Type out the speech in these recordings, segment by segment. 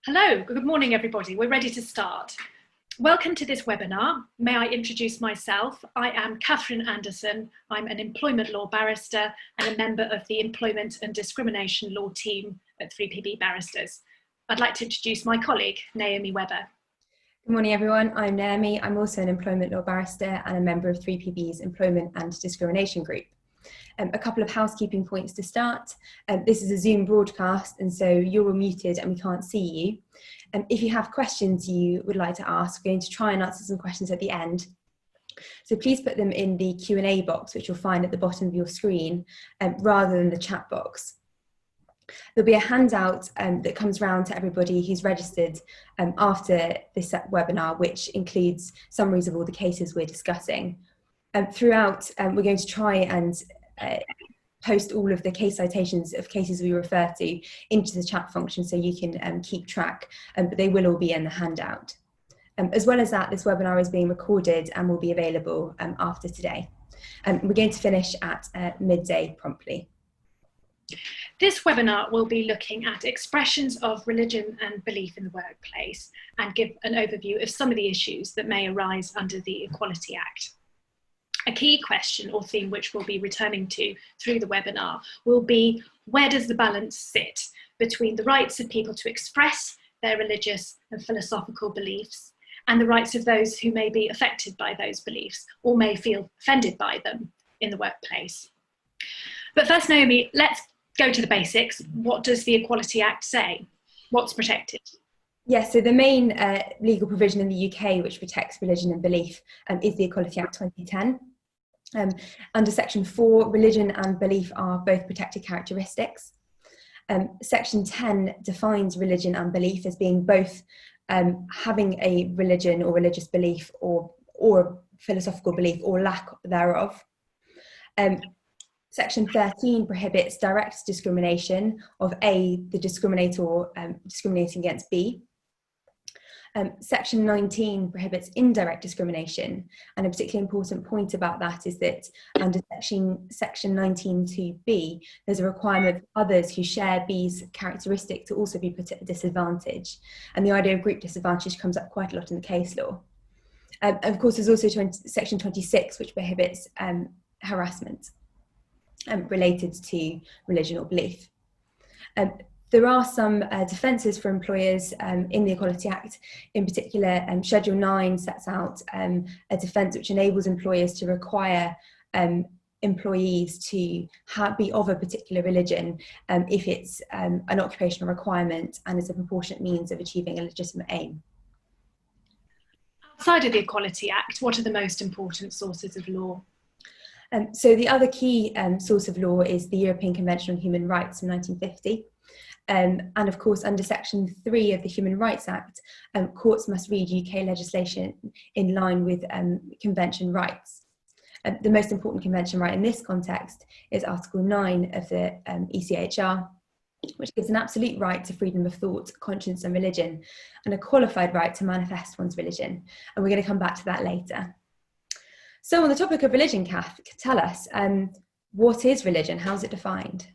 Hello, good morning everybody. We're ready to start. Welcome to this webinar. May I introduce myself? I am Katherine Anderson. I'm an employment law barrister and a member of the Employment and Discrimination Law team at 3PB Barristers. I'd like to introduce my colleague, Naomi Webber. Good morning everyone, I'm Naomi. I'm also an employment law barrister and a member of 3PB's Employment and Discrimination Group. A couple of housekeeping points to start. This is a Zoom broadcast and so you're all muted and we can't see you. If you have questions you would like to ask, we're going to try and answer some questions at the end. So please put them in the Q&A box, which you'll find at the bottom of your screen, rather than the chat box. There'll be a handout that comes round to everybody who's registered after this webinar, which includes summaries of all the cases we're discussing. Throughout, we're going to try and post all of the case citations of cases we refer to into the chat function so you can keep track, but they will all be in the handout. As well as that, this webinar is being recorded and will be available after today. We're going to finish at midday promptly. This webinar will be looking at expressions of religion and belief in the workplace and give an overview of some of the issues that may arise under the Equality Act. A key question or theme which we'll be returning to through the webinar will be, where does the balance sit between the rights of people to express their religious and philosophical beliefs and the rights of those who may be affected by those beliefs or may feel offended by them in the workplace? But first, Naomi, let's go to the basics. What does the Equality Act say? What's protected? Yes, so the main legal provision in the UK which protects religion and belief is the Equality Act 2010. Under Section 4, religion and belief are both protected characteristics. Section 10 defines religion and belief as being both having a religion or religious belief or philosophical belief or lack thereof. Section 13 prohibits direct discrimination of A, the discriminator discriminating against B. Section 19 prohibits indirect discrimination, and a particularly important point about that is that under Section 19(2)(b), there's a requirement for others who share B's characteristic to also be put at a disadvantage, and the idea of group disadvantage comes up quite a lot in the case law. Of course, there's also Section 26, which prohibits harassment related to religion or belief. There are some defences for employers in the Equality Act. In particular, Schedule 9 sets out a defence which enables employers to require employees to be of a particular religion if it's an occupational requirement and is a proportionate means of achieving a legitimate aim. Outside of the Equality Act, what are the most important sources of law? So the other key source of law is the European Convention on Human Rights from 1950. And of course, under Section 3 of the Human Rights Act, courts must read UK legislation in line with convention rights. The most important convention right in this context is Article 9 of the ECHR, which gives an absolute right to freedom of thought, conscience and religion, and a qualified right to manifest one's religion. And we're going to come back to that later. So on the topic of religion, Kath, tell us, what is religion? How's it defined?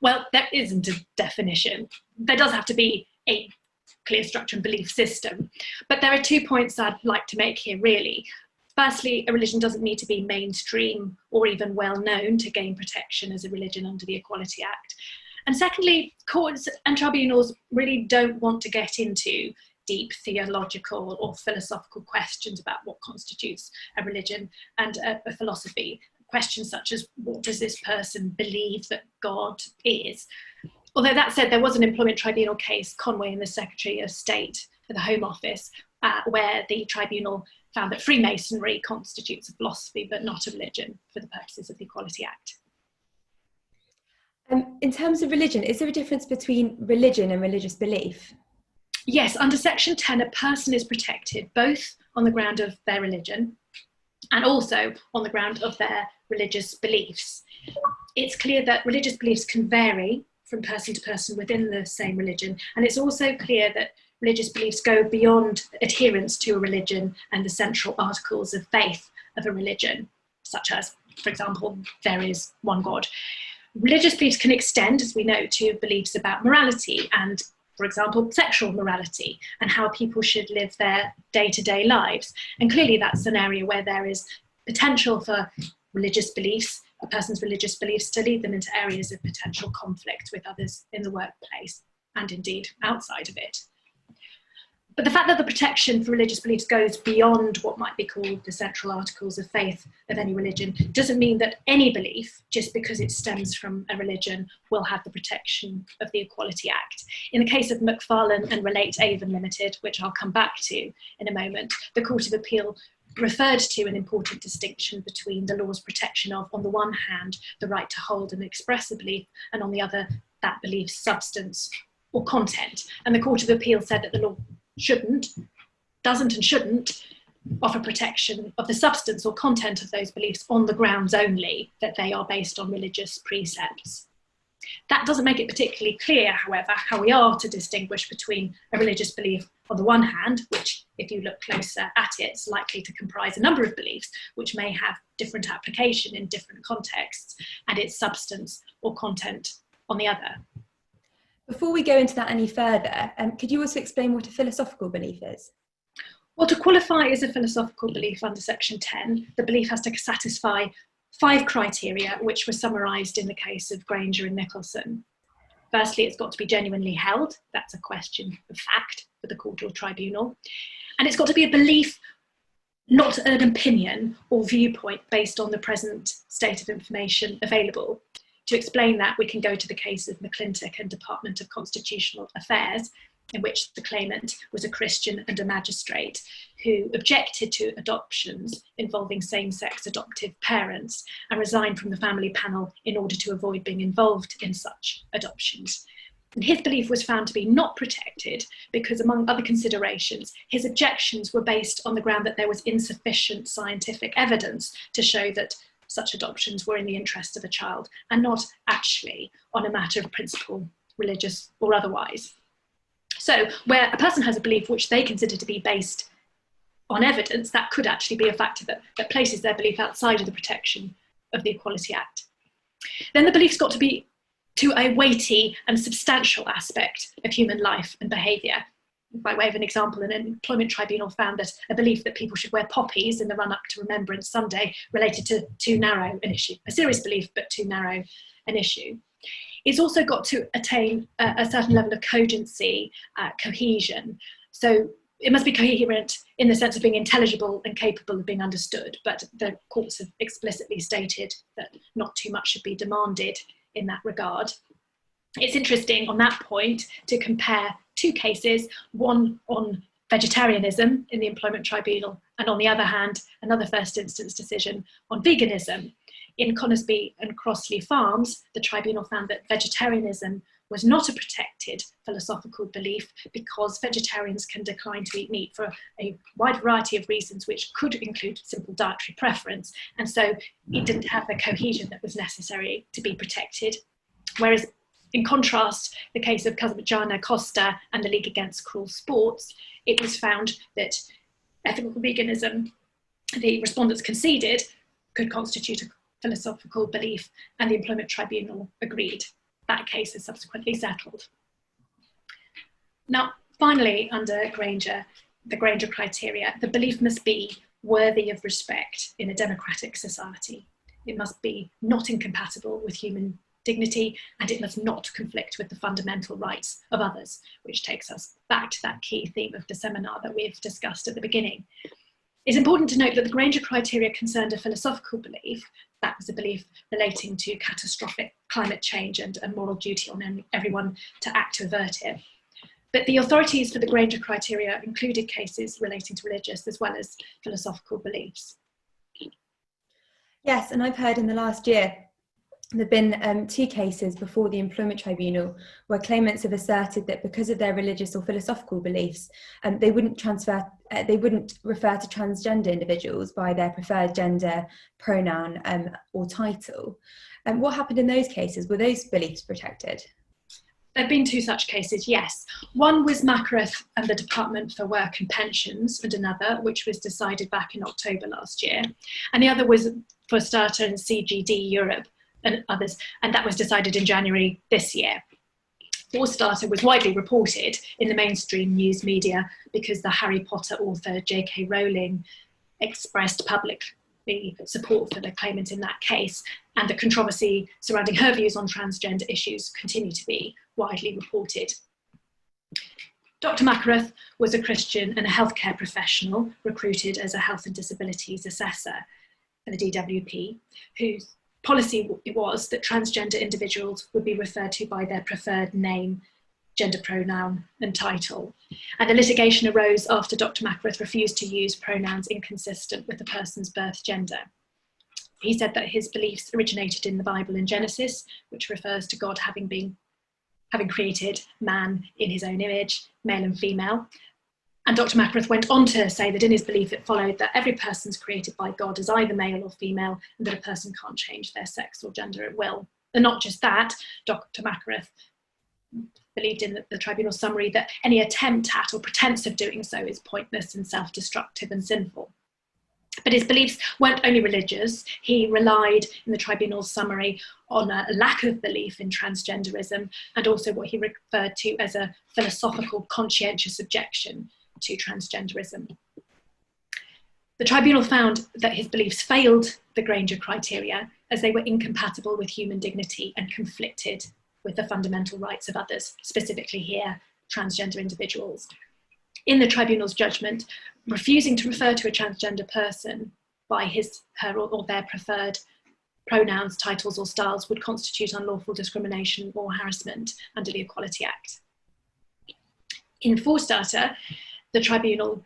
Well, there isn't a definition. There does have to be a clear structure and belief system. But there are 2 points I'd like to make here, really. Firstly, a religion doesn't need to be mainstream or even well known to gain protection as a religion under the Equality Act. And secondly, courts and tribunals really don't want to get into deep theological or philosophical questions about what constitutes a religion and a philosophy. Questions such as, what does this person believe that God is? Although that said, there was an employment tribunal case, Conway and the Secretary of State for the Home Office, where the tribunal found that Freemasonry constitutes a philosophy but not a religion for the purposes of the Equality Act. In terms of religion, is there a difference between religion and religious belief? Yes, under Section 10, a person is protected both on the ground of their religion and also on the ground of their religious beliefs. It's clear that religious beliefs can vary from person to person within the same religion, and it's also clear that religious beliefs go beyond adherence to a religion and the central articles of faith of a religion, such as, for example, there is one God. Religious beliefs can extend, as we know, to beliefs about morality and for example, sexual morality and how people should live their day-to-day lives. And clearly that's an area where there is potential for religious beliefs, a person's religious beliefs, to lead them into areas of potential conflict with others in the workplace and indeed outside of it. But the fact that the protection for religious beliefs goes beyond what might be called the central articles of faith of any religion doesn't mean that any belief, just because it stems from a religion, will have the protection of the Equality Act. In the case of McFarlane and Relate Avon Limited, which I'll come back to in a moment, the Court of Appeal referred to an important distinction between the law's protection of, on the one hand, the right to hold and express a belief, and on the other, that belief's substance or content. And the Court of Appeal said that the law doesn't and shouldn't offer protection of the substance or content of those beliefs on the grounds only that they are based on religious precepts. That doesn't make it particularly clear, however, how we are to distinguish between a religious belief on the one hand, which, if you look closer at it, is likely to comprise a number of beliefs which may have different application in different contexts, and its substance or content on the other. Before we go into that any further, could you also explain what a philosophical belief is? Well, to qualify as a philosophical belief under Section 10, the belief has to satisfy 5 criteria, which were summarised in the case of Granger and Nicholson. Firstly, it's got to be genuinely held. That's a question of fact for the court or tribunal. And it's got to be a belief, not an opinion or viewpoint based on the present state of information available. To explain that, we can go to the case of McClintock and Department of Constitutional Affairs, in which the claimant was a Christian and a magistrate who objected to adoptions involving same-sex adoptive parents and resigned from the family panel in order to avoid being involved in such adoptions. And his belief was found to be not protected because, among other considerations, his objections were based on the ground that there was insufficient scientific evidence to show that such adoptions were in the interest of a child, and not actually on a matter of principle, religious or otherwise. So where a person has a belief which they consider to be based on evidence, that could actually be a factor that places their belief outside of the protection of the Equality Act. Then the belief's got to be to a weighty and substantial aspect of human life and behaviour. By way of an example, an employment tribunal found that a belief that people should wear poppies in the run-up to Remembrance Sunday related to too narrow an issue, a serious belief, but too narrow an issue. It's also got to attain a certain level of cogency, cohesion. So it must be coherent in the sense of being intelligible and capable of being understood, but the courts have explicitly stated that not too much should be demanded in that regard. It's interesting on that point to compare 2 cases, one on vegetarianism in the Employment Tribunal, and on the other hand, another first instance decision on veganism. In Conisbee and Crossley Farms, the tribunal found that vegetarianism was not a protected philosophical belief because vegetarians can decline to eat meat for a wide variety of reasons, which could include simple dietary preference. And so it didn't have the cohesion that was necessary to be protected. Whereas in contrast, the case of Kazamajana Costa and the League Against Cruel Sports, it was found that ethical veganism, the respondents conceded, could constitute a philosophical belief, and the Employment Tribunal agreed. That case is subsequently settled. Now, finally, under Granger, the Granger criteria, the belief must be worthy of respect in a democratic society. It must be not incompatible with human dignity, and it must not conflict with the fundamental rights of others, which takes us back to that key theme of the seminar that we've discussed at the beginning. It's important to note that the Granger criteria concerned a philosophical belief, that was a belief relating to catastrophic climate change and a moral duty on everyone to act to avert it. But the authorities for the Granger criteria included cases relating to religious as well as philosophical beliefs. Yes, and I've heard in the last year there have been 2 cases before the Employment Tribunal where claimants have asserted that because of their religious or philosophical beliefs, they wouldn't refer to transgender individuals by their preferred gender, pronoun, or title. What happened in those cases? Were those beliefs protected? There have been 2 such cases, yes. One was Macareth and the Department for Work and Pensions, and another, which was decided back in October last year. And the other was for Starter and CGD Europe and others, and that was decided in January this year. For starter, was widely reported in the mainstream news media because the Harry Potter author J.K. Rowling expressed publicly support for the claimant in that case, and the controversy surrounding her views on transgender issues continue to be widely reported. Dr. Makareth was a Christian and a healthcare professional recruited as a health and disabilities assessor for the DWP, whose policy was that transgender individuals would be referred to by their preferred name, gender pronoun and title. And the litigation arose after Dr. Makareth refused to use pronouns inconsistent with the person's birth gender. He said that his beliefs originated in the Bible in Genesis, which refers to God having created man in his own image, male and female. And Dr. Makareth went on to say that in his belief it followed that every person's created by God as either male or female, and that a person can't change their sex or gender at will. And not just that, Dr. Makareth believed in the tribunal summary that any attempt at or pretense of doing so is pointless and self-destructive and sinful. But his beliefs weren't only religious. He relied in the tribunal's summary on a lack of belief in transgenderism, and also what he referred to as a philosophical conscientious objection to transgenderism. The tribunal found that his beliefs failed the Granger criteria as they were incompatible with human dignity and conflicted with the fundamental rights of others, specifically here, transgender individuals. In the tribunal's judgment, refusing to refer to a transgender person by his, her, or their preferred pronouns, titles, or styles would constitute unlawful discrimination or harassment under the Equality Act. In For Starter, the tribunal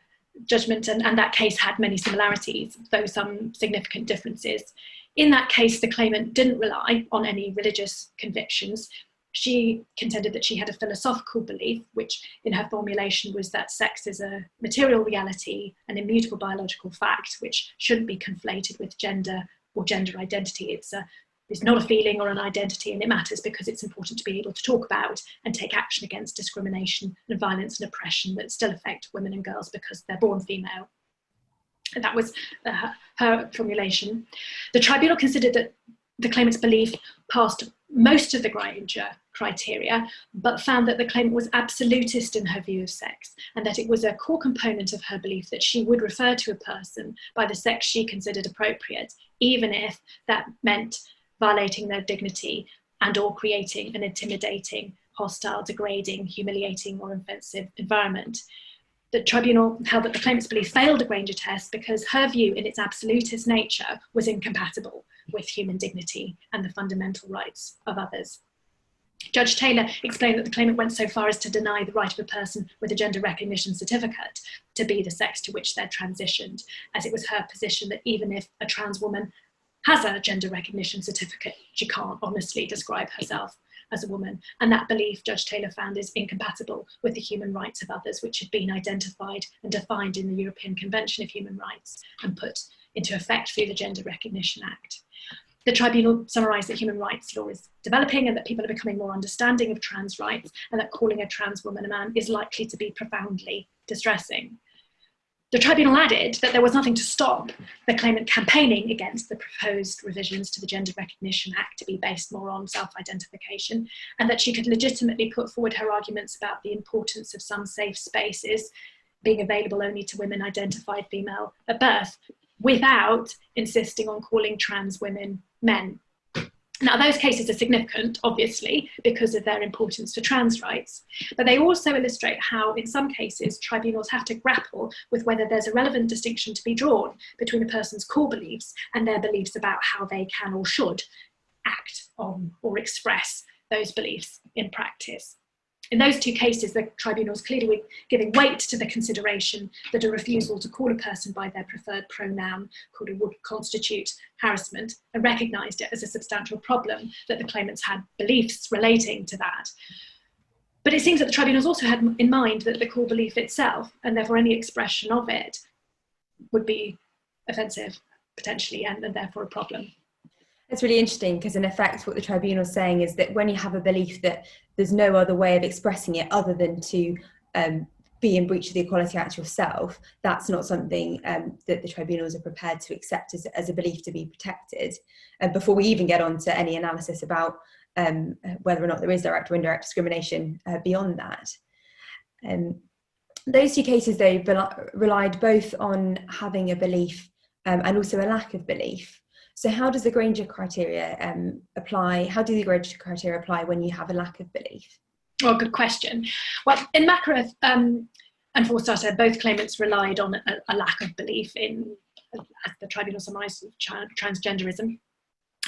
judgment and that case had many similarities, though some significant differences. In that case, the claimant didn't rely on any religious convictions. She contended that she had a philosophical belief, which in her formulation was that sex is a material reality, an immutable biological fact, which shouldn't be conflated with gender or gender identity. It's not a feeling or an identity, and it matters because it's important to be able to talk about and take action against discrimination and violence and oppression that still affect women and girls because they're born female. And that was her formulation. The tribunal considered that the claimant's belief passed most of the Granger criteria, but found that the claimant was absolutist in her view of sex, and that it was a core component of her belief that she would refer to a person by the sex she considered appropriate, even if that meant violating their dignity and or creating an intimidating, hostile, degrading, humiliating or offensive environment. The tribunal held that the claimant's belief failed the Granger test because her view in its absolutist nature was incompatible with human dignity and the fundamental rights of others. Judge Taylor explained that the claimant went so far as to deny the right of a person with a gender recognition certificate to be the sex to which they're transitioned, as it was her position that even if a trans woman has a gender recognition certificate, she can't honestly describe herself as a woman. And that belief, Judge Taylor found, is incompatible with the human rights of others, which had been identified and defined in the European Convention of Human Rights and put into effect through the Gender Recognition Act. The tribunal summarised that human rights law is developing and that people are becoming more understanding of trans rights, and that calling a trans woman a man is likely to be profoundly distressing. The tribunal added that there was nothing to stop the claimant campaigning against the proposed revisions to the Gender Recognition Act to be based more on self-identification, and that she could legitimately put forward her arguments about the importance of some safe spaces being available only to women identified female at birth, without insisting on calling trans women men. Now, those cases are significant, obviously, because of their importance for trans rights, but they also illustrate how, in some cases, tribunals have to grapple with whether there's a relevant distinction to be drawn between a person's core beliefs and their beliefs about how they can or should act on or express those beliefs in practice. In those two cases, the tribunal is clearly giving weight to the consideration that a refusal to call a person by their preferred pronoun would constitute harassment, and recognised it as a substantial problem that the claimants had beliefs relating to that. But it seems that the tribunals also had in mind that the core belief itself, and therefore any expression of it, would be offensive, potentially, and therefore a problem. It's really interesting because in effect what the tribunal is saying is that when you have a belief that there's no other way of expressing it other than to be in breach of the Equality Act yourself, that's not something that the tribunals are prepared to accept as a belief to be protected. Before we even get on to any analysis about whether or not there is direct or indirect discrimination beyond that. Those two cases, though, relied both on having a belief and also a lack of belief. So how does the Granger criteria apply? How do the Granger criteria apply when you have a lack of belief? Well, good question. Well, in Makarov and Forstater, both claimants relied on a lack of belief in, as the tribunal surmised, transgenderism.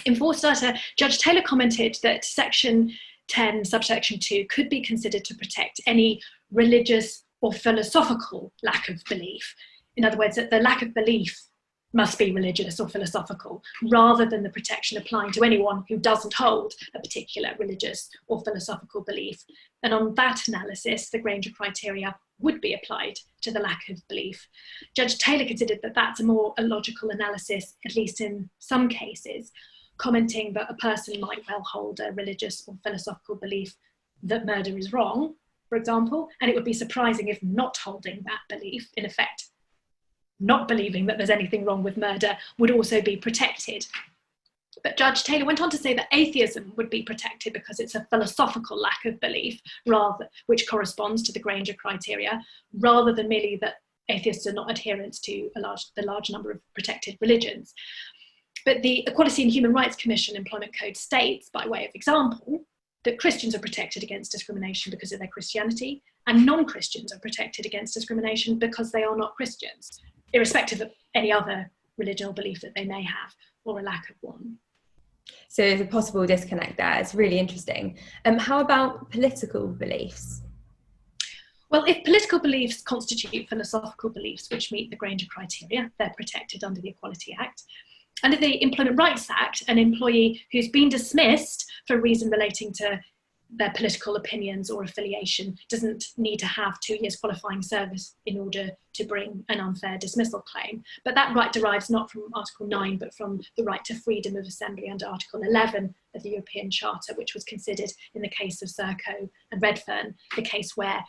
In Forstater, Judge Taylor commented that Section 10, subsection 2 could be considered to protect any religious or philosophical lack of belief. In other words, that the lack of belief must be religious or philosophical, rather than the protection applying to anyone who doesn't hold a particular religious or philosophical belief. And on that analysis, the Granger criteria would be applied to the lack of belief. Judge Taylor considered that that's a more logical analysis, at least in some cases, commenting that a person might well hold a religious or philosophical belief that murder is wrong, for example, and it would be surprising if not holding that belief, in effect, not believing that there's anything wrong with murder, would also be protected. But Judge Taylor went on to say that atheism would be protected because it's a philosophical lack of belief, which corresponds to the Granger criteria, rather than merely that atheists are not adherents to the large number of protected religions. But the Equality and Human Rights Commission Employment Code states, by way of example, that Christians are protected against discrimination because of their Christianity, and non-Christians are protected against discrimination because they are not Christians, irrespective of any other religion or belief that they may have, or a lack of one. So there's a possible disconnect there. It's really interesting. How about political beliefs? Well, if political beliefs constitute philosophical beliefs which meet the Granger criteria, they're protected under the Equality Act. Under the Employment Rights Act, an employee who's been dismissed for a reason relating to their political opinions or affiliation doesn't need to have 2 years qualifying service in order to bring an unfair dismissal claim. But that right derives not from Article 9, but from the right to freedom of assembly under Article 11 of the European Charter, which was considered in the case of Serco and Redfern, the case where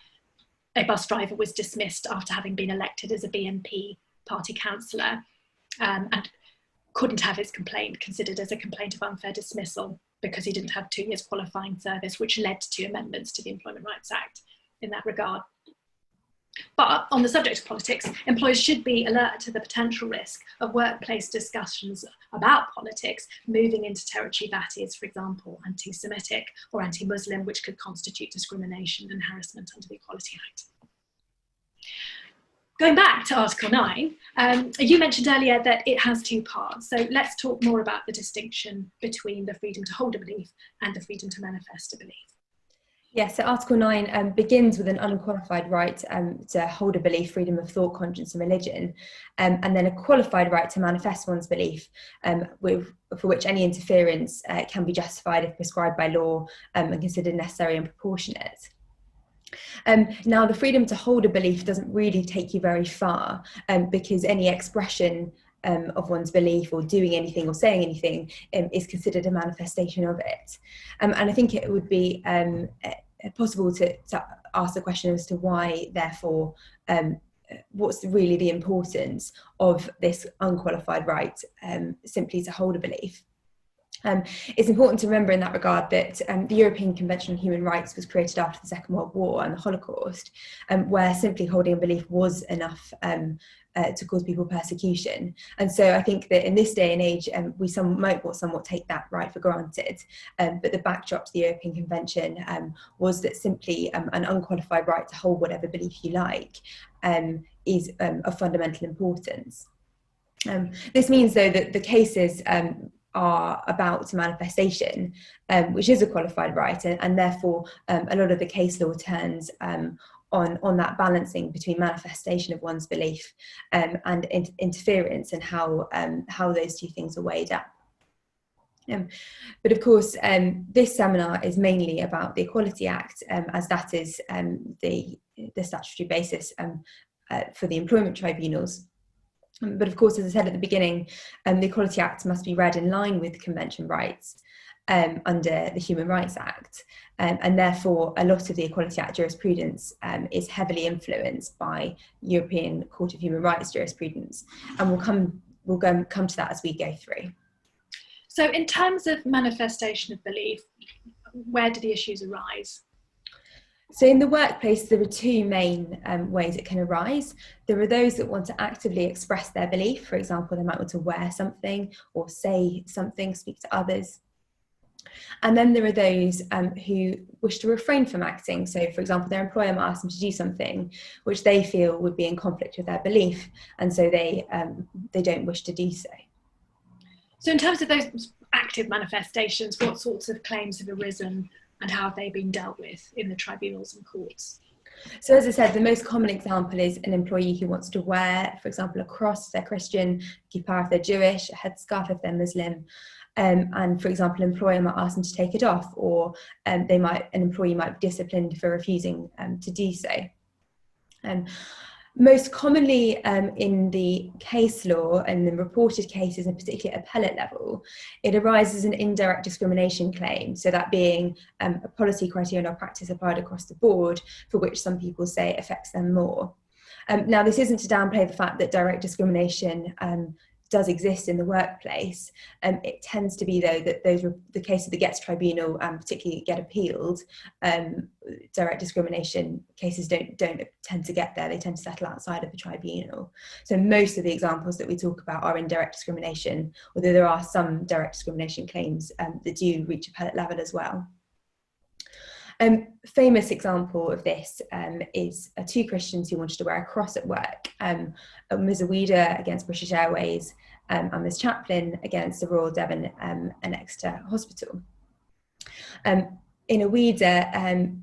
a bus driver was dismissed after having been elected as a BNP party councillor and couldn't have his complaint considered as a complaint of unfair dismissal because he didn't have 2 years qualifying service, which led to amendments to the Employment Rights Act in that regard. But on the subject of politics, employers should be alert to the potential risk of workplace discussions about politics moving into territory that is, for example, anti-Semitic or anti-Muslim, which could constitute discrimination and harassment under the Equality Act. Going back to Article 9, you mentioned earlier that it has two parts. So let's talk more about the distinction between the freedom to hold a belief and the freedom to manifest a belief. Yes, so Article 9 begins with an unqualified right to hold a belief, freedom of thought, conscience and religion, and then a qualified right to manifest one's belief, for which any interference can be justified if prescribed by law and considered necessary and proportionate. Now, the freedom to hold a belief doesn't really take you very far because any expression of one's belief or doing anything or saying anything is considered a manifestation of it. And I think it would be possible to ask the question as to why, therefore, what's really the importance of this unqualified right simply to hold a belief. It's important to remember in that regard that the European Convention on Human Rights was created after the Second World War and the Holocaust, where simply holding a belief was enough to cause people persecution. And so I think that in this day and age, we might somewhat take that right for granted. But the backdrop to the European Convention was that simply an unqualified right to hold whatever belief you like is of fundamental importance. This means, though, that the cases are about manifestation, which is a qualified right, and therefore a lot of the case law turns on that balancing between manifestation of one's belief and interference, and how those two things are weighed up. But of course, this seminar is mainly about the Equality Act, as that is the statutory basis for the employment tribunals. But of course, as I said at the beginning, the Equality Act must be read in line with convention rights under the Human Rights Act. And therefore, a lot of the Equality Act jurisprudence is heavily influenced by European Court of Human Rights jurisprudence. And we'll come to that as we go through. So in terms of manifestation of belief, where do the issues arise? So in the workplace, there are two main ways it can arise. There are those that want to actively express their belief. For example, they might want to wear something or say something, speak to others. And then there are those who wish to refrain from acting. So, for example, their employer might ask them to do something which they feel would be in conflict with their belief, and so they don't wish to do so. So in terms of those active manifestations, what sorts of claims have arisen and how have they been dealt with in the tribunals and courts? So as I said, the most common example is an employee who wants to wear, for example, a cross if they're Christian, kippah if they're Jewish, a headscarf if they're Muslim. And for example, an employer might ask them to take it off, or an employee might be disciplined for refusing to do so. Most commonly in the case law and in reported cases, and particularly at appellate level, it arises as an indirect discrimination claim. So that being a policy, criterion or practice applied across the board for which some people say affects them more. Now, this isn't to downplay the fact that direct discrimination does exist in the workplace. It tends to be, though, that the cases that get to tribunal particularly get appealed. Direct discrimination cases don't tend to get there. They tend to settle outside of the tribunal. So most of the examples that we talk about are indirect discrimination, although there are some direct discrimination claims that do reach appellate level as well. Famous example of this is two Christians who wanted to wear a cross at work. Ms. Awida against British Airways and Ms. Chaplin against the Royal Devon and Exeter Hospital. In Awida,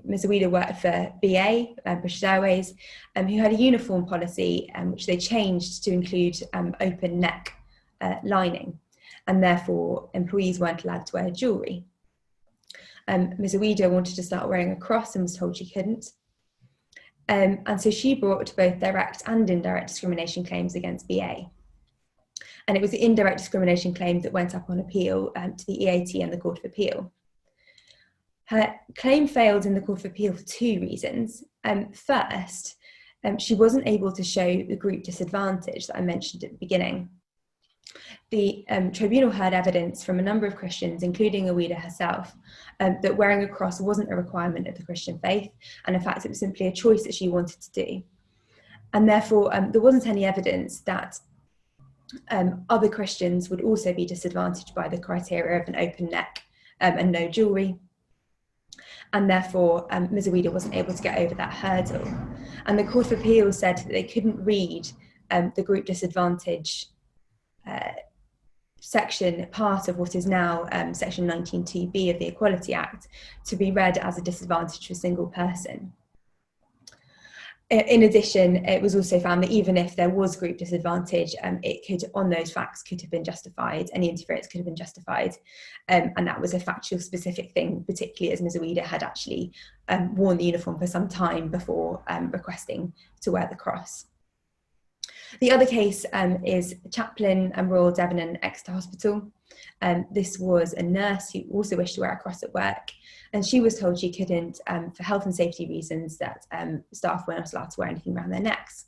Ms. Awida worked for BA, British Airways, who had a uniform policy which they changed to include open neck lining, and therefore employees weren't allowed to wear jewellery. Ms. Awida wanted to start wearing a cross and was told she couldn't. And so she brought both direct and indirect discrimination claims against BA. And it was the indirect discrimination claim that went up on appeal to the EAT and the Court of Appeal. Her claim failed in the Court of Appeal for two reasons. First, she wasn't able to show the group disadvantage that I mentioned at the beginning. The tribunal heard evidence from a number of Christians, including Awida herself, that wearing a cross wasn't a requirement of the Christian faith, and in fact it was simply a choice that she wanted to do. And therefore there wasn't any evidence that other Christians would also be disadvantaged by the criteria of an open neck and no jewellery. And therefore Ms. Awida wasn't able to get over that hurdle. And the Court of Appeal said that they couldn't read the group disadvantage section, part of what is now section 19(2)(b) of the Equality Act, to be read as a disadvantage to a single person. In addition, it was also found that even if there was group disadvantage, it could, on those facts, could have been justified, any interference could have been justified, and that was a factual specific thing, particularly as Ms. Awida had actually worn the uniform for some time before requesting to wear the cross. The other case is Chaplin and Royal Devon and Exeter Hospital. This was a nurse who also wished to wear a cross at work, and she was told she couldn't for health and safety reasons, that staff were not allowed to wear anything around their necks.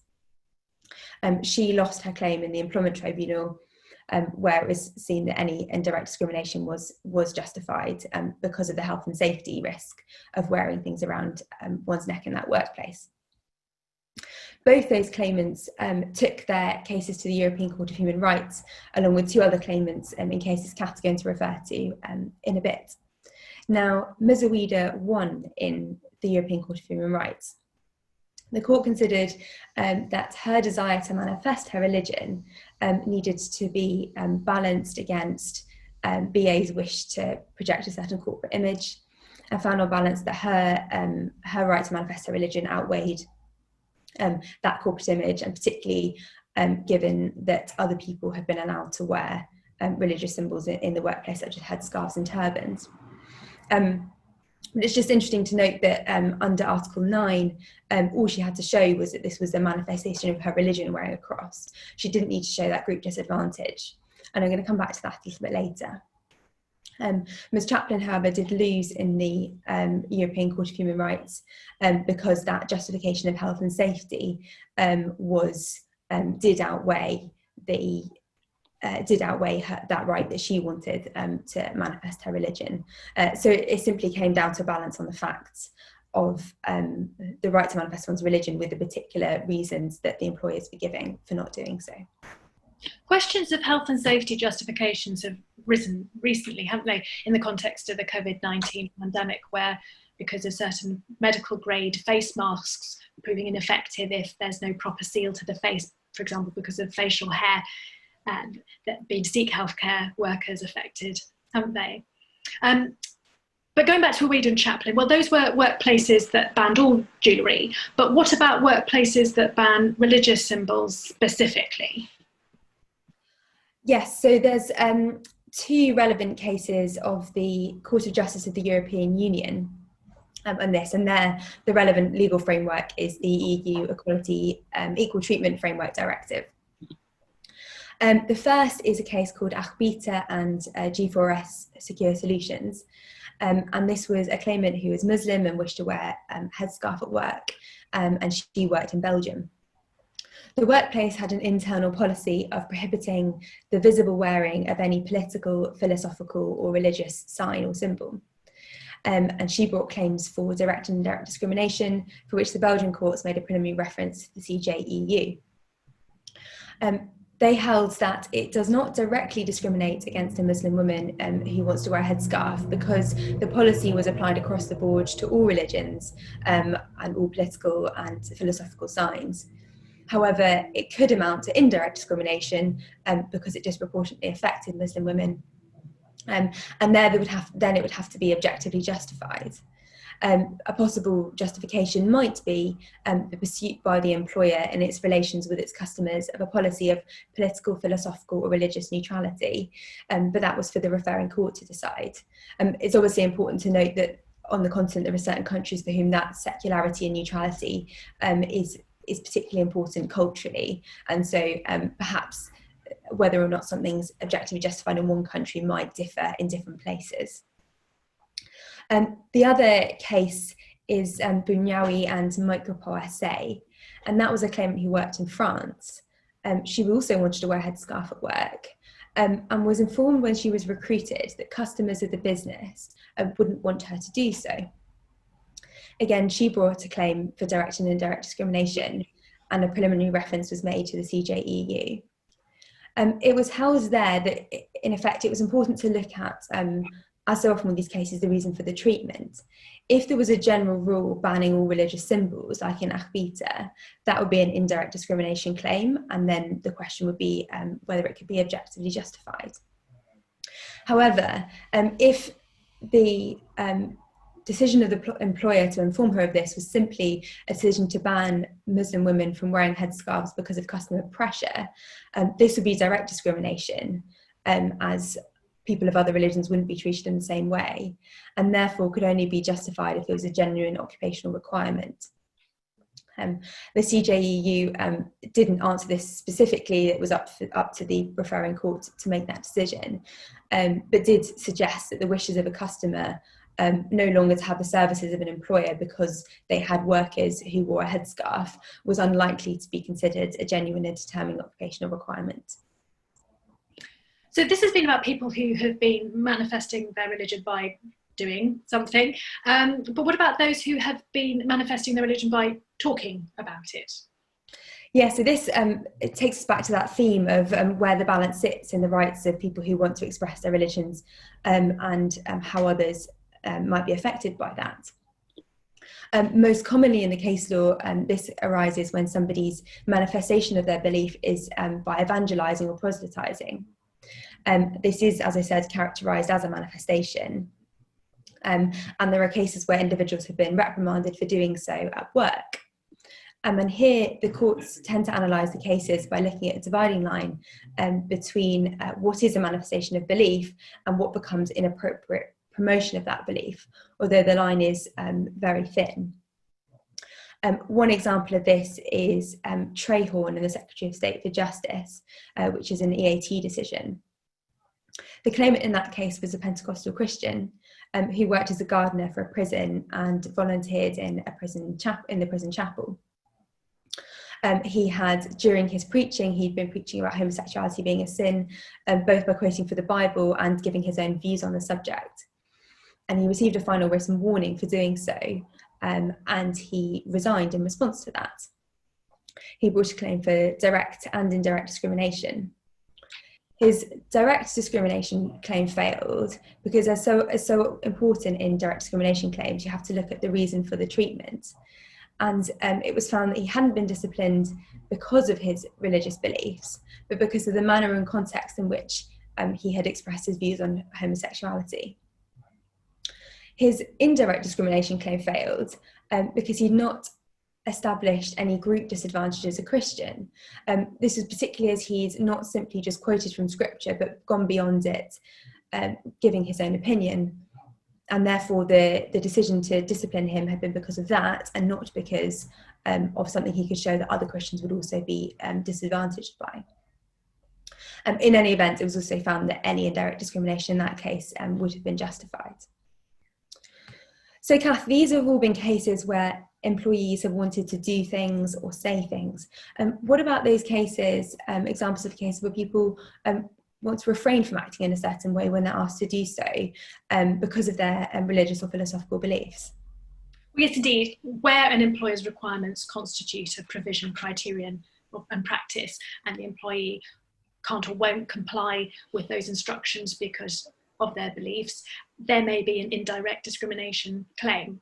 She lost her claim in the employment tribunal, where it was seen that any indirect discrimination was justified because of the health and safety risk of wearing things around one's neck in that workplace. Both those claimants took their cases to the European Court of Human Rights, along with two other claimants in cases Kat's going to refer to in a bit. Now, Ms. Awida won in the European Court of Human Rights. The court considered that her desire to manifest her religion needed to be balanced against BA's wish to project a certain corporate image, and found on balance that her right to manifest her religion outweighed that corporate image, and particularly given that other people have been allowed to wear religious symbols in the workplace, such as headscarves and turbans. It's just interesting to note that under Article 9, all she had to show was that this was a manifestation of her religion, wearing a cross. She didn't need to show that group disadvantage. And I'm going to come back to that a little bit later. Ms. Chaplin, however, did lose in the European Court of Human Rights because that justification of health and safety did outweigh the did outweigh that right that she wanted to manifest her religion. So it simply came down to a balance on the facts of the right to manifest one's religion with the particular reasons that the employers were giving for not doing so. Questions of health and safety justifications have risen recently, haven't they, in the context of the COVID-19 pandemic, where because of certain medical grade face masks proving ineffective if there's no proper seal to the face, for example, because of facial hair, that been Sikh healthcare workers affected, haven't they? But going back to a Weedon chaplain, well, those were workplaces that banned all jewellery, but what about workplaces that ban religious symbols specifically? Yes, so there's two relevant cases of the Court of Justice of the European Union on this, and there the relevant legal framework is the EU Equal Treatment Framework Directive. The first is a case called Housekeeping and G4S Secure Solutions, and this was a claimant who was Muslim and wished to wear headscarf at work, and she worked in Belgium. The workplace had an internal policy of prohibiting the visible wearing of any political, philosophical or religious sign or symbol. And she brought claims for direct and indirect discrimination, for which the Belgian courts made a preliminary reference to the CJEU. They held that it does not directly discriminate against a Muslim woman who wants to wear a headscarf, because the policy was applied across the board to all religions and all political and philosophical signs. However, it could amount to indirect discrimination because it disproportionately affected Muslim women. And there it would have to be objectively justified. A possible justification might be the pursuit by the employer in its relations with its customers of a policy of political, philosophical or religious neutrality, but that was for the referring court to decide. It's obviously important to note that on the continent there are certain countries for whom that secularity and neutrality is particularly important culturally, and so perhaps whether or not something's objectively justified in one country might differ in different places. The other case is Bounyaoui and Micropole SA, and that was a claimant who worked in France. She also wanted to wear a headscarf at work, and was informed when she was recruited that customers of the business wouldn't want her to do so. Again, she brought a claim for direct and indirect discrimination, and a preliminary reference was made to the CJEU. It was held there that, in effect, it was important to look at, as so often with these cases, the reason for the treatment. If there was a general rule banning all religious symbols, like in Ahbita, that would be an indirect discrimination claim, and then the question would be whether it could be objectively justified. However, if the decision of the employer to inform her of this was simply a decision to ban Muslim women from wearing headscarves because of customer pressure, this would be direct discrimination, as people of other religions wouldn't be treated in the same way, and therefore could only be justified if there was a genuine occupational requirement. The CJEU didn't answer this specifically. It was up to the referring court to make that decision, but did suggest that the wishes of a customer no longer to have the services of an employer because they had workers who wore a headscarf was unlikely to be considered a genuine and determining occupational requirement. So this has been about people who have been manifesting their religion by doing something, but what about those who have been manifesting their religion by talking about it? Yeah, so this it takes us back to that theme of where the balance sits in the rights of people who want to express their religions and how others might be affected by that. Most commonly in the case law, this arises when somebody's manifestation of their belief is by evangelizing or proselytizing. This is, as I said, characterized as a manifestation. And there are cases where individuals have been reprimanded for doing so at work. And here the courts tend to analyse the cases by looking at a dividing line between what is a manifestation of belief and what becomes inappropriate promotion of that belief, although the line is very thin. One example of this is Trahorn and the Secretary of State for Justice, which is an EAT decision. The claimant in that case was a Pentecostal Christian who worked as a gardener for a prison and volunteered in the prison chapel. He had, during his preaching, he'd been preaching about homosexuality being a sin, both by quoting from the Bible and giving his own views on the subject. And he received a final written warning for doing so, and he resigned in response to that. He brought a claim for direct and indirect discrimination. His direct discrimination claim failed because as so important in direct discrimination claims, you have to look at the reason for the treatment. And it was found that he hadn't been disciplined because of his religious beliefs, but because of the manner and context in which he had expressed his views on homosexuality. His indirect discrimination claim failed because he'd not established any group disadvantage as a Christian. This is particularly as he's not simply just quoted from scripture, but gone beyond it, giving his own opinion. And therefore the decision to discipline him had been because of that, and not because of something he could show that other Christians would also be disadvantaged by. In any event, it was also found that any indirect discrimination in that case would have been justified. So Kath, these have all been cases where employees have wanted to do things or say things. What about those cases, examples of cases where people want to refrain from acting in a certain way when they're asked to do so because of their religious or philosophical beliefs? Yes, indeed. Where an employer's requirements constitute a provision, criterion and practice, and the employee can't or won't comply with those instructions because of their beliefs, there may be an indirect discrimination claim.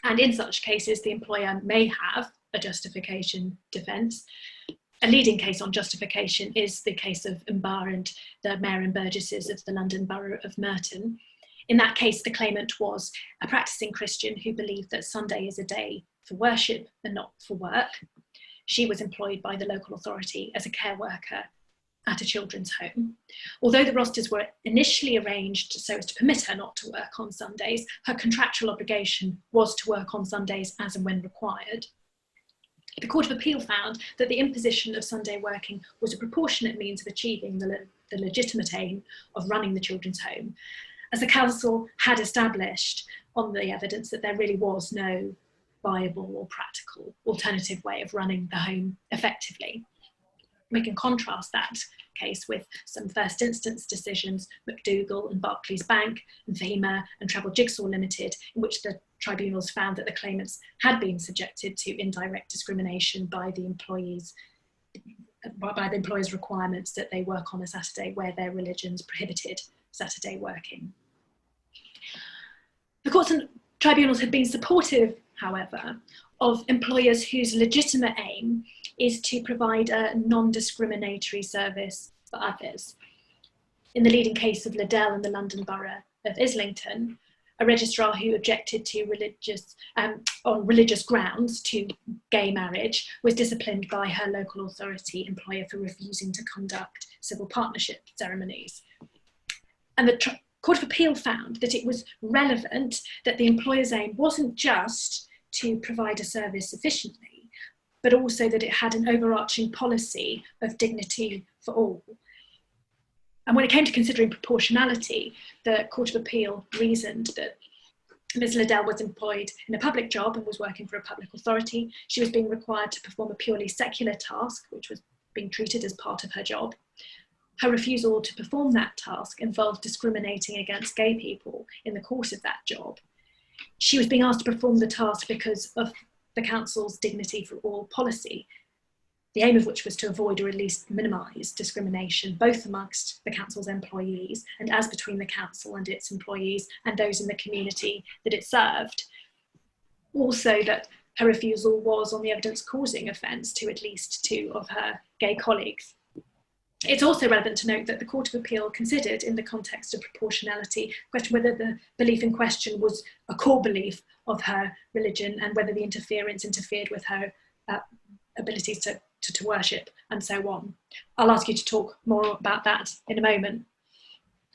And in such cases, the employer may have a justification defence. A leading case on justification is the case of Mbar and the Mayor and Burgesses of the London Borough of Merton. In that case, the claimant was a practising Christian who believed that Sunday is a day for worship and not for work. She was employed by the local authority as a care worker at a children's home. Although the rosters were initially arranged so as to permit her not to work on Sundays, her contractual obligation was to work on Sundays as and when required. The Court of Appeal found that the imposition of Sunday working was a proportionate means of achieving the legitimate aim of running the children's home, as the council had established on the evidence that there really was no viable or practical alternative way of running the home effectively. We can contrast that case with some first instance decisions, McDougall and Barclays Bank and Fahima and Travel Jigsaw Limited, in which the tribunals found that the claimants had been subjected to indirect discrimination by the employer's requirements that they work on a Saturday where their religions prohibited Saturday working. The courts and tribunals had been supportive, however, of employers whose legitimate aim is to provide a non-discriminatory service for others. In the leading case of Liddell and the London Borough of Islington, a registrar who objected to on religious grounds to gay marriage was disciplined by her local authority employer for refusing to conduct civil partnership ceremonies. And the Court of Appeal found that it was relevant that the employer's aim wasn't just to provide a service efficiently, but also that it had an overarching policy of dignity for all. And when it came to considering proportionality, the Court of Appeal reasoned that Ms. Liddell was employed in a public job and was working for a public authority. She was being required to perform a purely secular task, which was being treated as part of her job. Her refusal to perform that task involved discriminating against gay people in the course of that job. She was being asked to perform the task because of the council's dignity for all policy, the aim of which was to avoid or at least minimise discrimination, both amongst the council's employees and as between the council and its employees and those in the community that it served. Also that her refusal was on the evidence causing offence to at least 2 of her gay colleagues. It's also relevant to note that the Court of Appeal considered, in the context of proportionality, the question whether the belief in question was a core belief of her religion and whether the interference interfered with her abilities to worship and so on. I'll ask you to talk more about that in a moment.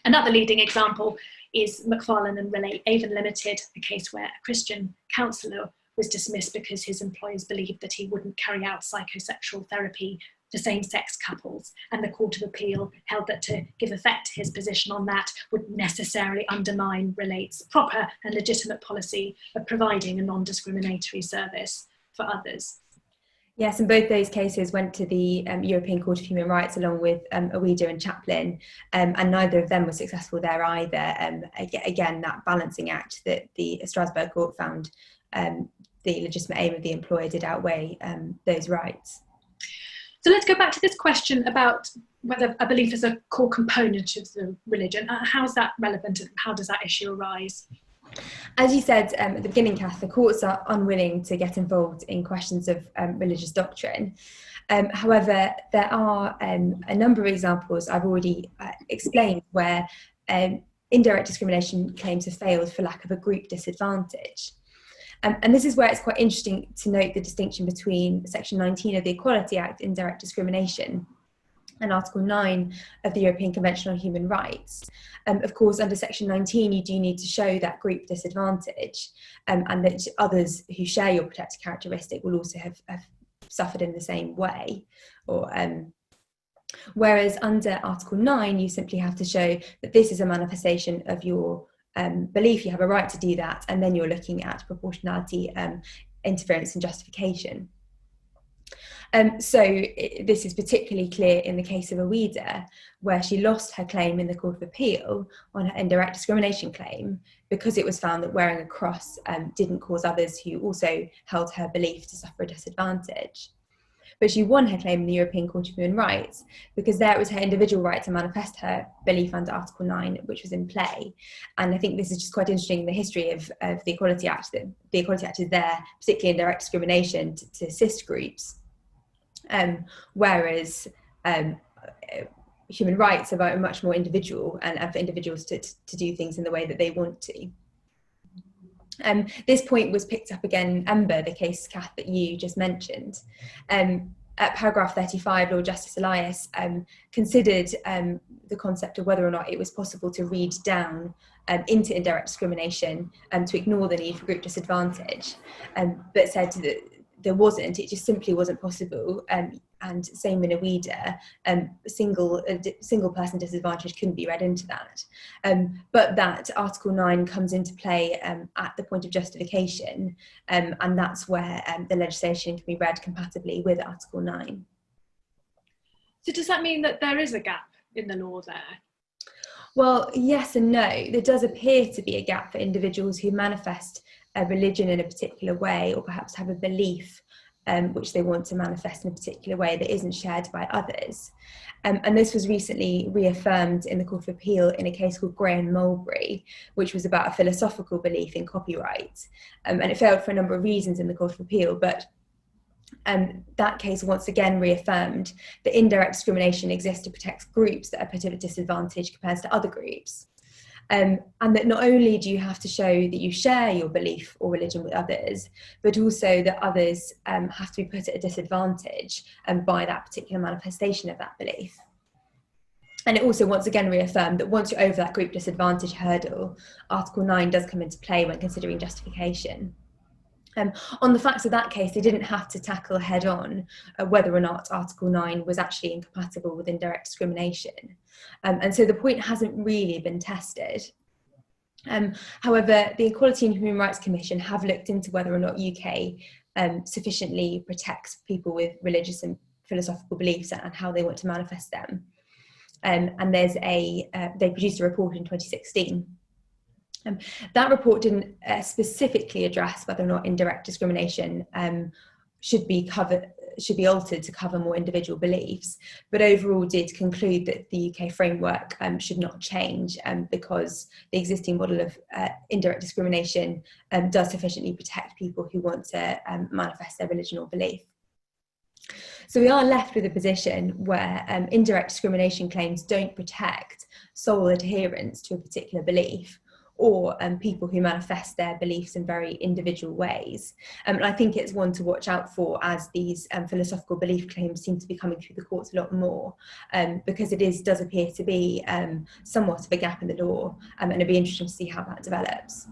Another leading example is McFarlane and Relay Avon Limited, a case where a Christian counsellor was dismissed because his employers believed that he wouldn't carry out psychosexual therapy for same-sex couples, and the Court of Appeal held that to give effect to his position on that would necessarily undermine Relay's proper and legitimate policy of providing a non-discriminatory service for others. Yes, and both those cases went to the European Court of Human Rights along with Awida and Chaplin, and neither of them were successful there either. Again, that balancing act that the Strasbourg court found the legitimate aim of the employer did outweigh those rights. So let's go back to this question about whether a belief is a core component of the religion. How's that relevant and how does that issue arise? As you said at the beginning, Kath, the courts are unwilling to get involved in questions of religious doctrine. However, there are a number of examples I've already explained where indirect discrimination claims have failed for lack of a group disadvantage. And this is where it's quite interesting to note the distinction between Section 19 of the Equality Act, Indirect Discrimination, and Article 9 of the European Convention on Human Rights. Of course, under Section 19, you do need to show that group disadvantage, and that others who share your protected characteristic will also have suffered in the same way. Whereas under Article 9, you simply have to show that this is a manifestation of your belief, you have a right to do that, and then you're looking at proportionality, interference and justification. This is particularly clear in the case of Awida, where she lost her claim in the Court of Appeal on her indirect discrimination claim because it was found that wearing a cross didn't cause others who also held her belief to suffer a disadvantage. But she won her claim in the European Court of Human Rights because there it was her individual right to manifest her belief under Article 9, which was in play. And I think this is just quite interesting in the history of the Equality Act, that the Equality Act is there, particularly in direct discrimination, to assist groups. Whereas human rights are very much more individual and for individuals to do things in the way that they want to. This point was picked up again in Ember, the case, Kath, that you just mentioned. At paragraph 35, Lord Justice Elias considered the concept of whether or not it was possible to read down into indirect discrimination to ignore the need for group disadvantage, but said that there wasn't, it just simply wasn't possible. And same in Awida, single person disadvantage couldn't be read into that. But that Article 9 comes into play at the point of justification, and that's where the legislation can be read compatibly with Article 9. So does that mean that there is a gap in the law there? Well, yes and no. There does appear to be a gap for individuals who manifest a religion in a particular way, or perhaps have a belief which they want to manifest in a particular way that isn't shared by others. And this was recently reaffirmed in the Court of Appeal in a case called Gray and Mulberry, which was about a philosophical belief in copyright. And it failed for a number of reasons in the Court of Appeal, but that case once again reaffirmed that indirect discrimination exists to protect groups that are put at a disadvantage compared to other groups. And that not only do you have to show that you share your belief or religion with others, but also that others have to be put at a disadvantage by that particular manifestation of that belief. And it also once again reaffirmed that once you're over that group disadvantage hurdle, Article 9 does come into play when considering justification. On the facts of that case, they didn't have to tackle head on whether or not Article 9 was actually incompatible with indirect discrimination. And so the point hasn't really been tested. However, the Equality and Human Rights Commission have looked into whether or not UK sufficiently protects people with religious and philosophical beliefs and how they want to manifest them. And there's they produced a report in 2016. That report didn't specifically address whether or not indirect discrimination should be altered to cover more individual beliefs, but overall did conclude that the UK framework should not change because the existing model of indirect discrimination does sufficiently protect people who want to manifest their religion or belief. So we are left with a position where indirect discrimination claims don't protect sole adherence to a particular belief, or people who manifest their beliefs in very individual ways. And I think it's one to watch out for as these philosophical belief claims seem to be coming through the courts a lot more, because it does appear to be somewhat of a gap in the law, and it'll be interesting to see how that develops.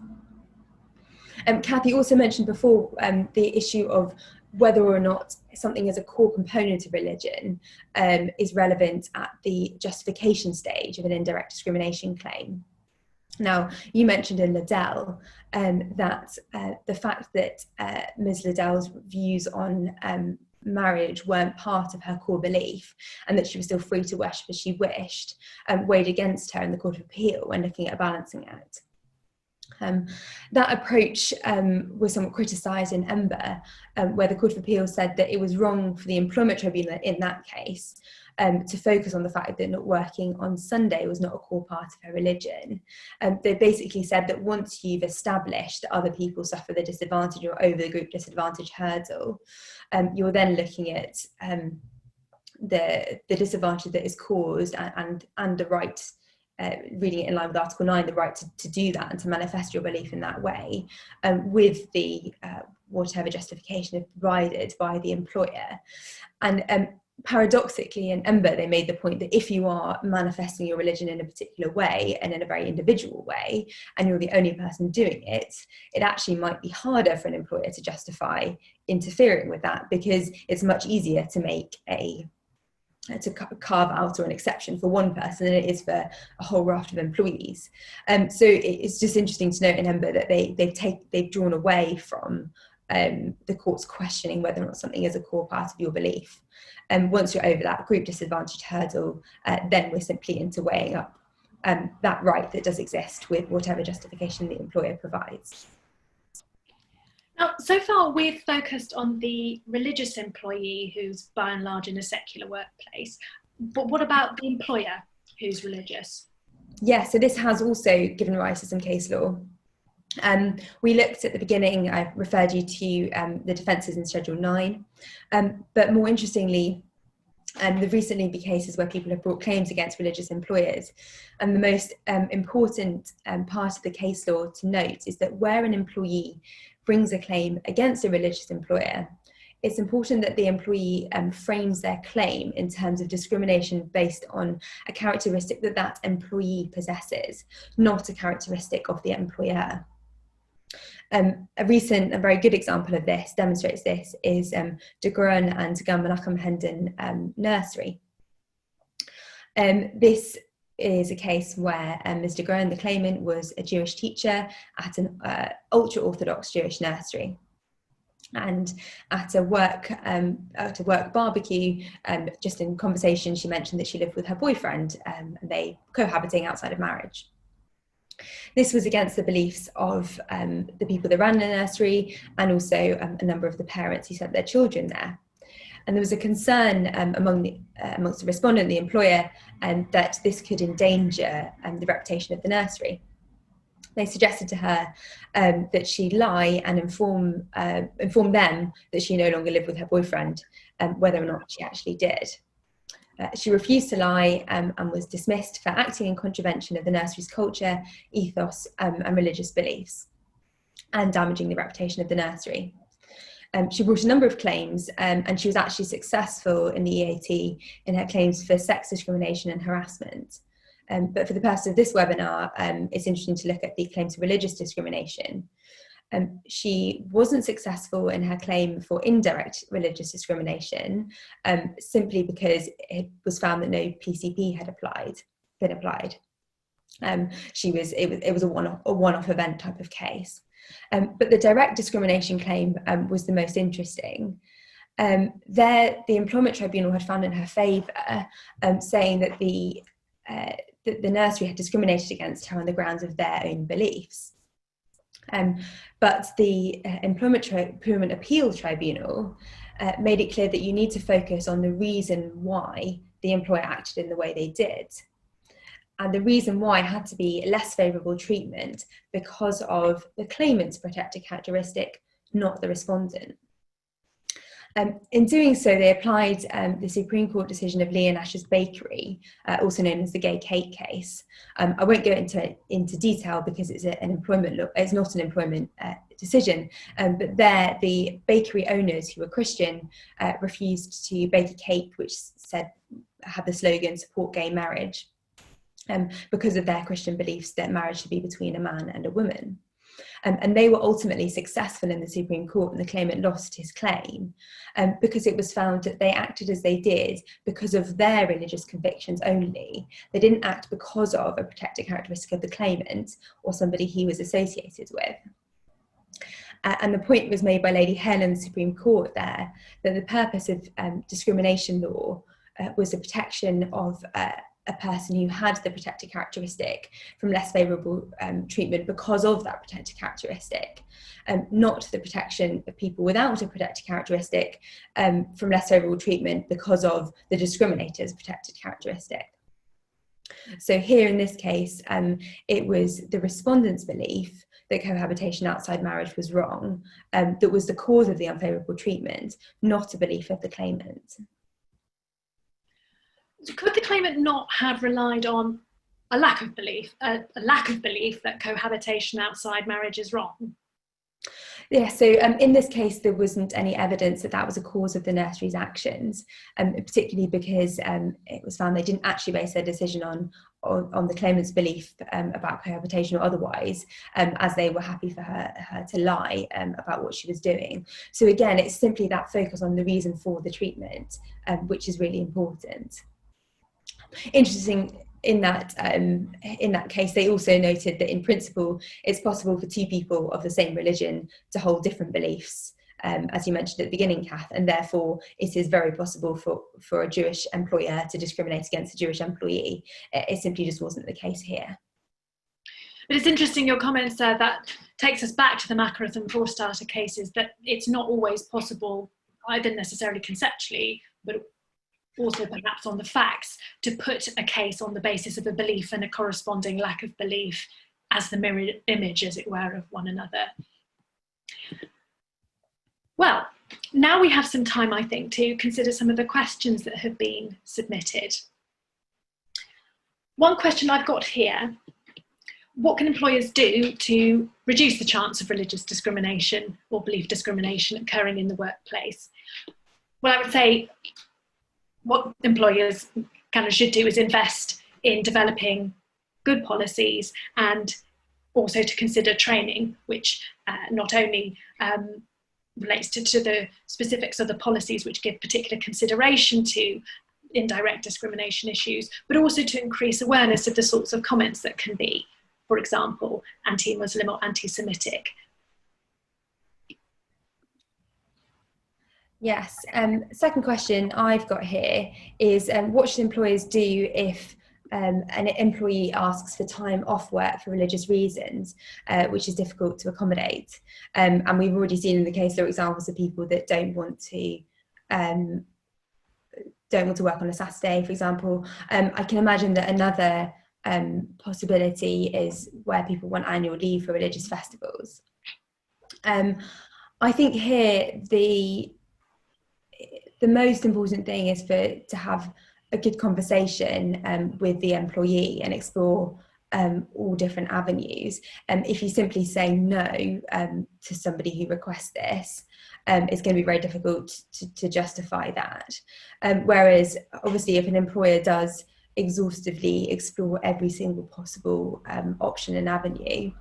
Kathy also mentioned before the issue of whether or not something as a core component of religion is relevant at the justification stage of an indirect discrimination claim. Now, you mentioned in Liddell that the fact that Ms. Liddell's views on marriage weren't part of her core belief and that she was still free to worship as she wished, weighed against her in the Court of Appeal when looking at a balancing act. That approach was somewhat criticised in Ember, where the Court of Appeal said that it was wrong for the Employment Tribunal in that case to focus on the fact that not working on Sunday was not a core part of her religion. They basically said that once you've established that other people suffer the disadvantage or over the group disadvantage hurdle, you're then looking at the disadvantage that is caused and the right, reading it in line with Article 9, the right to do that and to manifest your belief in that way, with the whatever justification is provided by the employer. And paradoxically, in Ember, they made the point that if you are manifesting your religion in a particular way and in a very individual way, and you're the only person doing it, it actually might be harder for an employer to justify interfering with that, because it's much easier to make to carve out or an exception for one person than it is for a whole raft of employees. So it's just interesting to note in Ember that they've drawn away from the court's questioning whether or not something is a core part of your belief. And once you're over that group disadvantage hurdle, then we're simply into weighing up that right that does exist with whatever justification the employer provides. Now, so far we've focused on the religious employee who's by and large in a secular workplace, but what about the employer who's religious? Yeah, so this has also given rise to some case law. We looked at the beginning, I referred you to the defences in Schedule 9, but more interestingly, there recently been cases where people have brought claims against religious employers. And the most important part of the case law to note is that where an employee brings a claim against a religious employer, it's important that the employee frames their claim in terms of discrimination based on a characteristic that that employee possesses, not a characteristic of the employer. A recent and very good example of this, demonstrates this, is De Groen and Menachem Hendon Nursery. This is a case where Ms. De Groen, the claimant, was a Jewish teacher at an ultra-Orthodox Jewish nursery. And at a work barbecue, just in conversation, she mentioned that she lived with her boyfriend, and they cohabiting outside of marriage. This was against the beliefs of the people that ran the nursery, and also a number of the parents who sent their children there. And there was a concern amongst the respondent, the employer, that this could endanger the reputation of the nursery. They suggested to her that she lie and inform them that she no longer lived with her boyfriend, whether or not she actually did. She refused to lie and was dismissed for acting in contravention of the nursery's culture, ethos, and religious beliefs, and damaging the reputation of the nursery. She brought a number of claims, and she was actually successful in the EAT in her claims for sex discrimination and harassment. But for the purpose of this webinar, it's interesting to look at the claims of religious discrimination. She wasn't successful in her claim for indirect religious discrimination, simply because it was found that no PCP had been applied. It was a one-off event type of case. But the direct discrimination claim was the most interesting. The Employment Tribunal had found in her favour, saying that the nursery had discriminated against her on the grounds of their own beliefs. But the Employment Appeal Tribunal made it clear that you need to focus on the reason why the employer acted in the way they did. And the reason why had to be less favourable treatment because of the claimant's protected characteristic, not the respondent. In doing so, they applied the Supreme Court decision of Leah Nash's Bakery, also known as the gay cake case. I won't go into detail because it's an employment law. It's not an employment decision, but there the bakery owners, who were Christian, refused to bake a cake which had the slogan "Support Gay Marriage," because of their Christian beliefs that marriage should be between a man and a woman. And they were ultimately successful in the Supreme Court, and the claimant lost his claim because it was found that they acted as they did because of their religious convictions only. They didn't act because of a protected characteristic of the claimant or somebody he was associated with. And the point was made by Lady Hale in the Supreme Court there, that the purpose of discrimination law was the protection of a person who had the protected characteristic from less favourable treatment because of that protected characteristic, not the protection of people without a protected characteristic from less favourable treatment because of the discriminator's protected characteristic. So here in this case, it was the respondent's belief that cohabitation outside marriage was wrong that was the cause of the unfavourable treatment, not a belief of the claimant. Could the claimant not have relied on a lack of belief that cohabitation outside marriage is wrong? Yeah, so in this case, there wasn't any evidence that that was a cause of the nursery's actions, particularly because it was found they didn't actually base their decision on the claimant's belief about cohabitation or otherwise, as they were happy for her to lie about what she was doing. So again, it's simply that focus on the reason for the treatment, which is really important. Interesting in that case, they also noted that in principle, it's possible for two people of the same religion to hold different beliefs, as you mentioned at the beginning, Kath, and therefore it is very possible for a Jewish employer to discriminate against a Jewish employee. It simply just wasn't the case here. But it's interesting, your comments there, that takes us back to the Makarov and Forstater cases, that it's not always possible, either necessarily conceptually, but also perhaps on the facts, to put a case on the basis of a belief and a corresponding lack of belief as the mirror image, as it were, of one another. Well, now we have some time, I think, to consider some of the questions that have been submitted. One question I've got here: what can employers do to reduce the chance of religious discrimination or belief discrimination occurring in the workplace? Well, I would say what employers kind of should do is invest in developing good policies, and also to consider training, which not only relates to the specifics of the policies which give particular consideration to indirect discrimination issues, but also to increase awareness of the sorts of comments that can be, for example, anti-Muslim or anti-Semitic. Yes. Second question I've got here is what should employers do if an employee asks for time off work for religious reasons, which is difficult to accommodate? And we've already seen in the case there are examples of people that don't want to work on a Saturday, for example. I can imagine that another possibility is where people want annual leave for religious festivals. I think here the most important thing is to have a good conversation with the employee and explore all different avenues. If you simply say no to somebody who requests this, it's going to be very difficult to justify that. Whereas obviously if an employer does exhaustively explore every single possible option and avenue,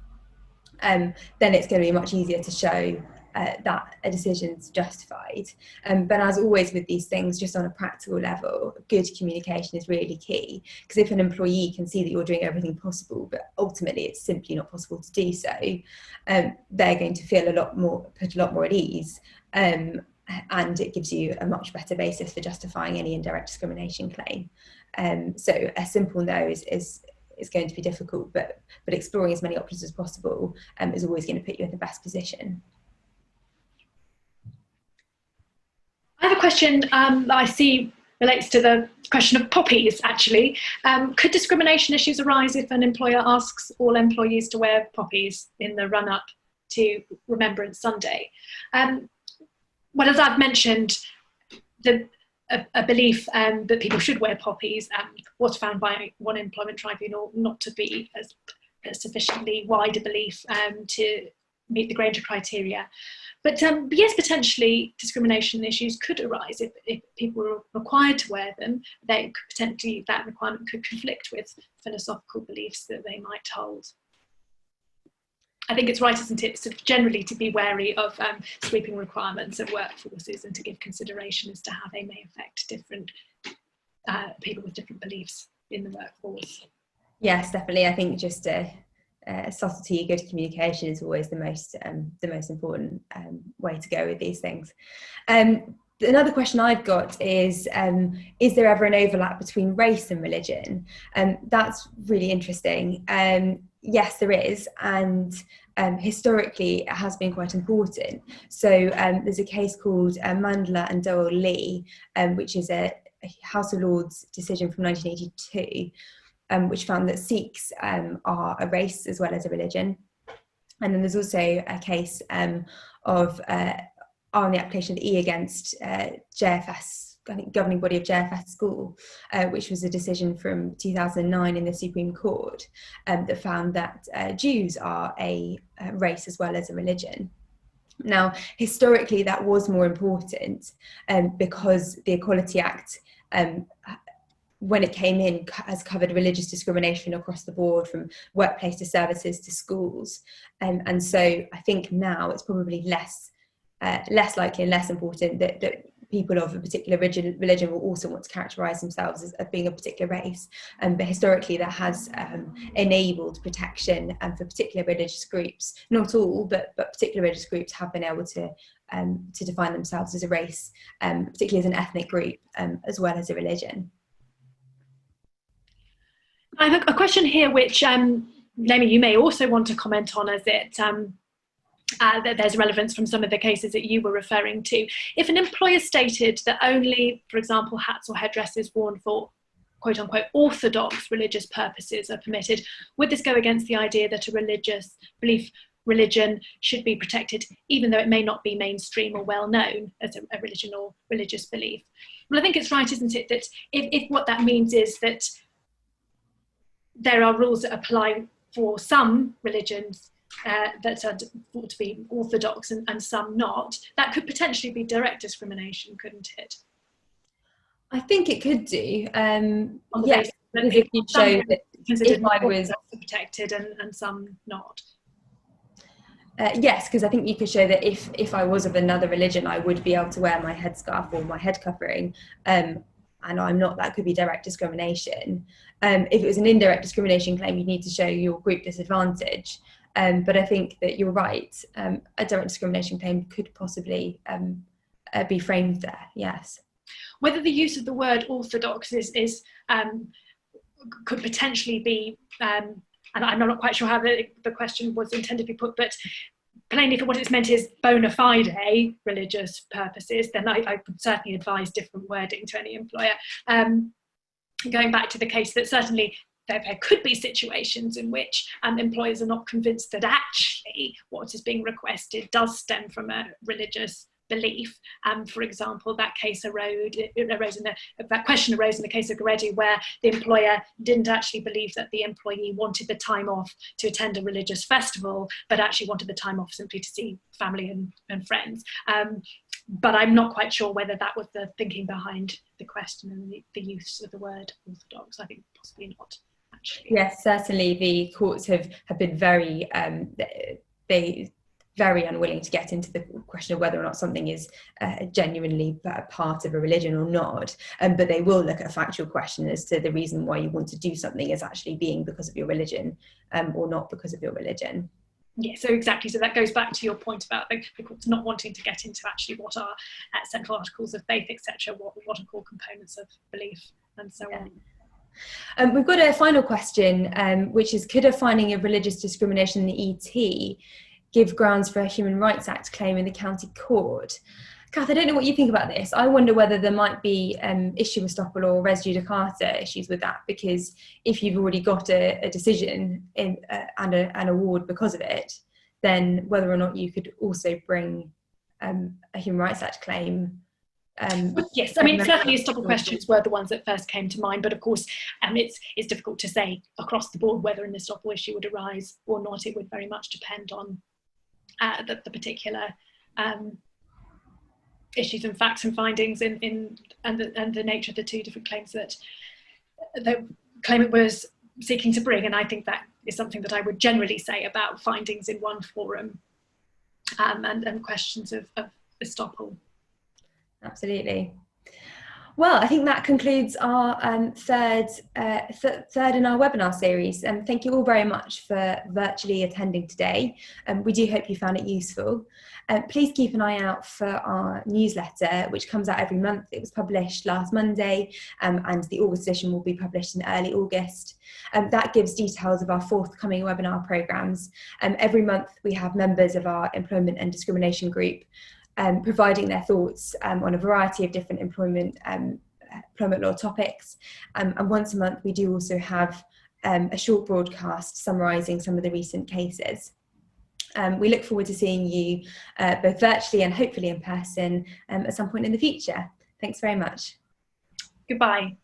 then it's going to be much easier to show that a decision's justified. But as always with these things, just on a practical level, good communication is really key, because if an employee can see that you're doing everything possible, but ultimately it's simply not possible to do so, they're going to feel put a lot more at ease, and it gives you a much better basis for justifying any indirect discrimination claim. So a simple no is going to be difficult, but exploring as many options as possible is always going to put you in the best position. I have a question that I see relates to the question of poppies, actually. Could discrimination issues arise if an employer asks all employees to wear poppies in the run-up to Remembrance Sunday? Well, as I've mentioned, a belief that people should wear poppies was found by one employment tribunal not to be a sufficiently wide a belief to meet the Granger criteria. But yes, potentially discrimination issues could arise if people were required to wear them. That requirement could conflict with philosophical beliefs that they might hold. I think it's right, isn't it, generally to be wary of sweeping requirements of workforces and to give consideration as to how they may affect different people with different beliefs in the workforce. Yes, definitely. I think just subtlety, good communication is always the most important way to go with these things. Another question I've got is there ever an overlap between race and religion? That's really interesting. Yes, there is, and historically it has been quite important. So there's a case called Mandela and Doyle Lee, which is a House of Lords decision from 1982, which found that Sikhs are a race as well as a religion. And then there's also a case of on the application of the E against JFS, I think governing body of JFS school, which was a decision from 2009 in the Supreme Court that found that Jews are a race as well as a religion. Now, historically, that was more important because the Equality Act, when it came in, has covered religious discrimination across the board, from workplace to services to schools. And so I think now it's probably less likely and less important that people of a particular religion will also want to characterise themselves as being a particular race. But historically, that has enabled protection for particular religious groups. Not all, but particular religious groups have been able to define themselves as a race, particularly as an ethnic group, as well as a religion. I have a question here which, Naomi, you may also want to comment on, as it there's relevance from some of the cases that you were referring to. If an employer stated that only, for example, hats or headdresses worn for quote unquote orthodox religious purposes are permitted, would this go against the idea that a religious religion should be protected, even though it may not be mainstream or well known as a religion or religious belief? Well, I think it's right, isn't it, that if what that means is that there are rules that apply for some religions that are thought to be orthodox and some not, that could potentially be direct discrimination, couldn't it? I think it could do. Yes, because if you show that if I was protected and some not. Yes, because I think you could show that if I was of another religion, I would be able to wear my headscarf or my head covering, and I'm not. That could be direct discrimination. If it was an indirect discrimination claim, you'd need to show your group disadvantage. But I think that you're right. A direct discrimination claim could possibly be framed there. Yes. Whether the use of the word orthodox is could potentially be, and I'm not quite sure how the question was intended to be put, but plainly, if what it's meant is bona fide religious purposes, then I would certainly advise different wording to any employer. Going back to the case that certainly there could be situations in which employers are not convinced that actually what is being requested does stem from a religious belief. For example, that question arose in the case of Goretti, where the employer didn't actually believe that the employee wanted the time off to attend a religious festival, but actually wanted the time off simply to see family and friends. But I'm not quite sure whether that was the thinking behind the question and the use of the word orthodox. I think possibly not, actually. Yes, certainly the courts have been very very unwilling to get into the question of whether or not something is genuinely a part of a religion or not, but they will look at a factual question as to the reason why you want to do something as actually being because of your religion or not because of your religion. Yeah, so exactly. So that goes back to your point about the courts not wanting to get into actually what are central articles of faith, etc., what are core components of belief, and so on. We've got a final question, which is, could a finding of religious discrimination in the ET give grounds for a Human Rights Act claim in the county court? Kath, I don't know what you think about this. I wonder whether there might be issue estoppel or res judicata issues with that, because if you've already got a decision and an award because of it, then whether or not you could also bring a Human Rights Act claim. Yes, I mean, certainly estoppel questions were the ones that first came to mind, but of course it's difficult to say across the board whether an estoppel issue would arise or not. It would very much depend on the particular issues and facts and findings and the nature of the two different claims that the claimant was seeking to bring. And I think that is something that I would generally say about findings in one forum and questions of estoppel. Absolutely. Well, I think that concludes our third in our webinar series. Thank you all very much for virtually attending today. We do hope you found it useful. Please keep an eye out for our newsletter, which comes out every month. It was published last Monday, and the August edition will be published in early August. That gives details of our forthcoming webinar programmes. Every month we have members of our employment and discrimination group providing their thoughts on a variety of different employment law topics. And once a month, we do also have a short broadcast summarising some of the recent cases. We look forward to seeing you both virtually and hopefully in person at some point in the future. Thanks very much. Goodbye.